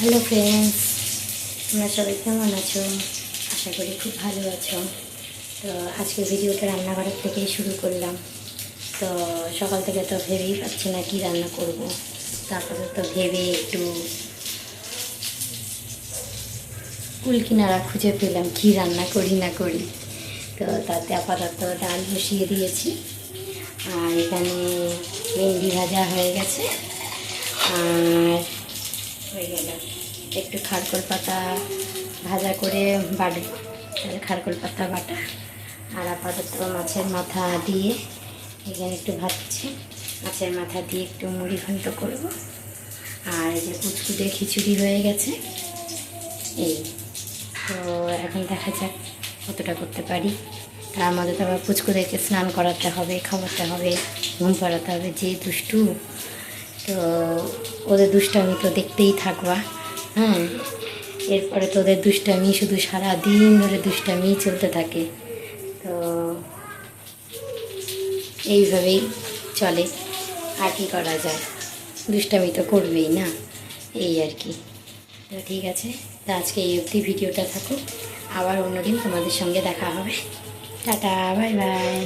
Hello friends, তোমরা সবাই কেমন আছো? আশা করি খুব ভালো আছো। তো আজকে ভিডিওটা রান্নাঘরের থেকেই শুরু করলাম। তো সকাল থেকে তো ভেবেই পাচ্ছি না কি রান্না করব। তারপরে তো ভেবে একটু কুল কিনারা খুঁজে পেলাম কি রান্না করি না করি। তো তাতে আপাতত ডাল বসিয়ে দিয়েছি, আর এখানে ভেন্ডি ভাজা হয়ে গেছে, আর হয়ে গেল একটু খারকোল পাতা ভাজা করে বাটব, তাহলে খারকোল পাতা বাটা। আর আপাতত মাছের মাথা দিয়ে এখানে একটু ভাজছি, মাছের মাথা দিয়ে একটু মুড়ি ঘন্ট করব। আর এই যে কুচকুচে খিচুড়ি হয়ে গেছে। এই তো এখন দেখা যাক কতটা করতে পারি। তার মধ্যে তো আবার পুচকুদেরকে স্নান করাতে হবে, খাওয়াতে হবে, ঘুম পাড়াতে হবে, যে দুষ্টু। তো ওদের দুষ্টামি তো দেখতেই থাকবা। হ্যাঁ, এরপরে তো ওদের দুষ্টামি শুধু সারা দিন ধরে দুষ্টামি চলতে থাকে। তো এইভাবেই চলে, আর কি করা যায়, দুষ্টামি তো করবেই না, এই আর কি। তো ঠিক আছে, তো আজকে এই অবধি ভিডিওটা থাকুক, আবার অন্যদিন তোমাদের সঙ্গে দেখা হবে। Tata, bye bye.